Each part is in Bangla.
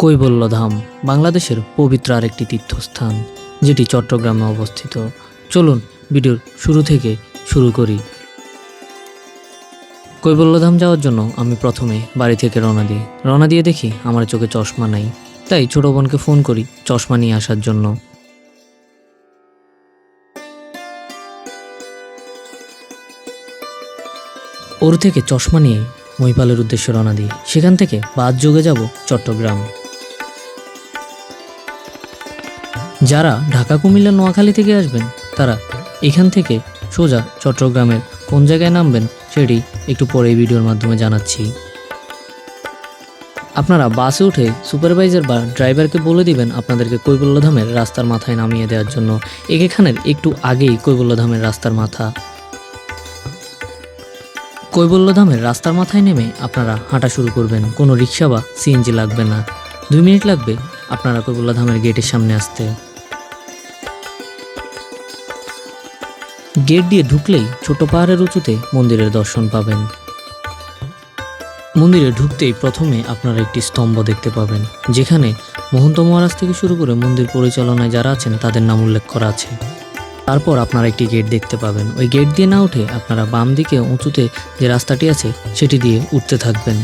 কৈবল্যধাম বাংলাদেশের পবিত্র আরেকটি তীর্থস্থান, যেটি চট্টগ্রামে অবস্থিত। চলুন ভিডিওর শুরু থেকে শুরু করি। কৈবল্যধাম যাওয়ার জন্য আমি প্রথমে বাড়ি থেকে রওনা দিয়ে দেখি আমার চোখে চশমা নাই, তাই ছোট বোনকে ফোন করি চশমা নিয়ে আসার জন্য। ওর থেকে চশমা নিয়ে মহিপালের উদ্দেশ্যে রওনা দিই। সেখান থেকে বাস যোগে যাব চট্টগ্রাম। যারা ঢাকা, কুমিল্লা, নোয়াখালী থেকে আসবেন তারা এখান থেকে সোজা চট্টগ্রামের কোন জায়গায় নামবেন সেটি একটু পরে এই ভিডিওর মাধ্যমে জানাচ্ছি। আপনারা বাসে উঠে সুপারভাইজার বা ড্রাইভারকে বলে দিবেন আপনাদেরকে কৈবল্যধামের রাস্তার মাথায় নামিয়ে দেওয়ার জন্য। এখানের একটু আগেই কৈবল্যধামের রাস্তার মাথা। কৈবল্যধামের রাস্তার মাথায় নেমে আপনারা হাঁটা শুরু করবেন। কোনো রিক্সা বা সিএনজি লাগবে না। 2 মিনিট লাগবে আপনারা কৈবল্যধামের গেটের সামনে আসতে। গেট দিয়ে ঢুকলেই ছোট পাহাড়ের উঁচুতে মন্দিরের দর্শন পাবেন। মন্দিরে ঢুকতেই প্রথমে আপনারা একটি স্তম্ভ দেখতে পাবেন, যেখানে মহন্ত মহারাজ থেকে শুরু করে মন্দির পরিচালনায় যারা আছেন তাদের নাম উল্লেখ করা আছে। তারপর আপনারা একটি গেট দেখতে পাবেন। ওই গেট দিয়ে না উঠে আপনারা বাম দিকে উঁচুতে যে রাস্তাটি আছে সেটি দিয়ে উঠতে থাকবেন।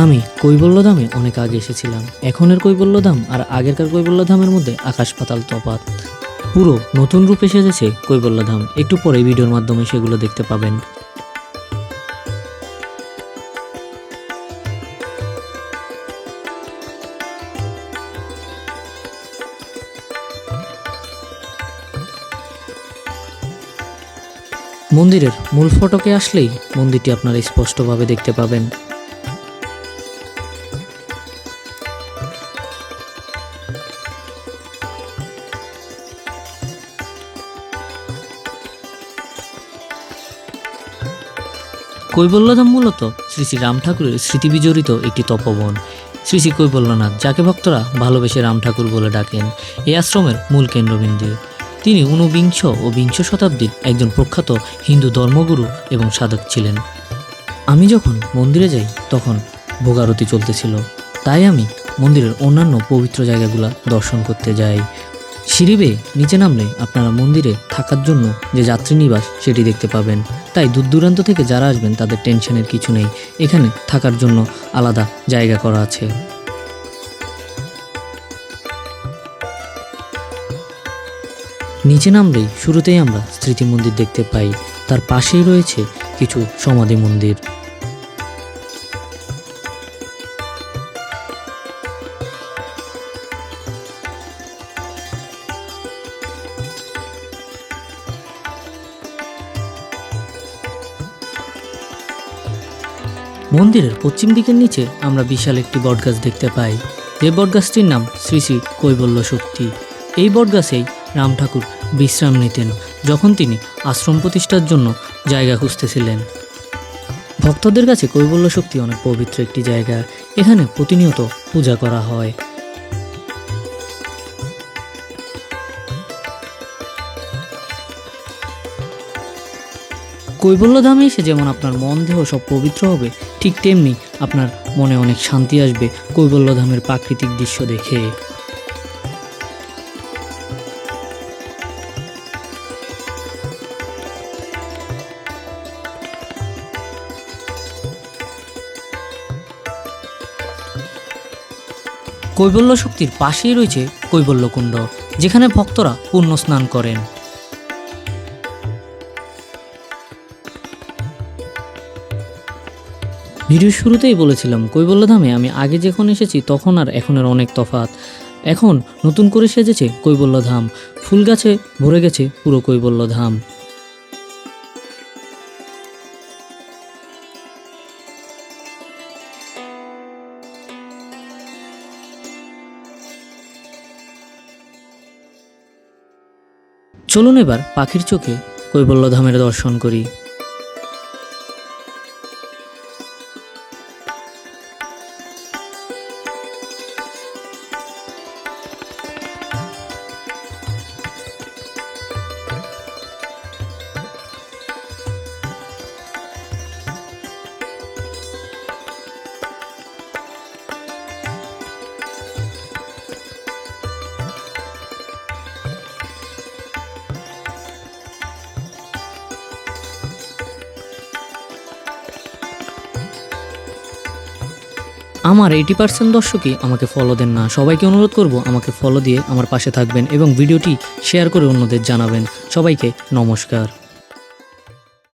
আমি কৈবল্যধামে অনেক আগে এসেছিলাম। এখনের কৈবল্যধাম আর আগেরকার কৈবল্যধামের মধ্যে আকাশ পাতাল তফাৎ। পুরো নতুন রূপে সেজেছে কৈবল্যধাম। একটু পরে ভিডিওর মাধ্যমে সেগুলো দেখতে পাবেন। মন্দিরের মূল ফটকে আসলেই মন্দিরটি আপনারা স্পষ্টভাবে দেখতে পাবেন। কৈবল্যধাম মূলত শ্রী শ্রী রাম ঠাকুরের স্মৃতি বিজড়িত একটি তপবন। শ্রী শ্রী কৈবল্যনাথ, যাকে ভক্তরা ভালোবেসে রাম ঠাকুর বলে ডাকেন, এই আশ্রমের মূল কেন্দ্রবিন্দু। তিনি ঊনবিংশ ও বিংশ শতাব্দীর একজন প্রখ্যাত হিন্দু ধর্মগুরু এবং সাধক ছিলেন। আমি যখন মন্দিরে যাই তখন ভোগারতি চলতেছিল, তাই আমি মন্দিরের অন্যান্য পবিত্র জায়গাগুলো দর্শন করতে যাই। সিঁড়ি বেয়ে নিচে নামলে আপনারা মন্দিরে থাকার জন্য যে যাত্রী নিবাস সেটি দেখতে পাবেন। তাই দূর দূরান্ত থেকে যারা আসবেন তাদের টেনশনের কিছু নেই, এখানে থাকার জন্য আলাদা জায়গা করা আছে। নিচে নামলেই শুরুতেই আমরা স্মৃতি মন্দির দেখতে পাই। তার পাশেই রয়েছে কিছু সমাধি মন্দির। মন্দিরের পশ্চিম দিকের নিচে আমরা বিশাল একটি বটগাছ দেখতে পাই, যে বটগাছটির নাম শ্রী শ্রী কৈবল্য শক্তি। এই বটগাছেই রাম ঠাকুর বিশ্রাম নিতেন যখন তিনি আশ্রম প্রতিষ্ঠার জন্য জায়গা খুঁজতেছিলেন। ভক্তদের কাছে কৈবল্য শক্তি অনেক পবিত্র একটি জায়গা। এখানে প্রতিনিয়ত পূজা করা হয়। কৈবল্যধামে এসে যেমন আপনার মন দেহ সব পবিত্র হবে, ঠিক তেমনি আপনার মনে অনেক শান্তি আসবে কৈবল্যধামের প্রাকৃতিক দৃশ্য দেখে। কৈবল্য শক্তির পাশেই রয়েছে কৈবল্যকুণ্ড, যেখানে ভক্তরা পুণ্য স্নান করেন। ভিডিওর শুরুতেই বলেছিলাম কৈবল্যধামে আমি আগে যখন এসেছি তখন আর এখনের অনেক তফাৎ। এখন নতুন করে সেজেছে কৈবল্যধাম। ফুল গাছে ভরে গেছে পুরো কৈবল্যধাম। চলুন এবার পাখির চোখে কৈবল্যধামের দর্শন করি। আমার 80% দর্শকই আমাকে ফলো দেন না। সবাইকে অনুরোধ করব আমাকে ফলো দিয়ে আমার পাশে থাকবেন এবং ভিডিওটি শেয়ার করে অন্যদের জানাবেন। সবাইকে নমস্কার।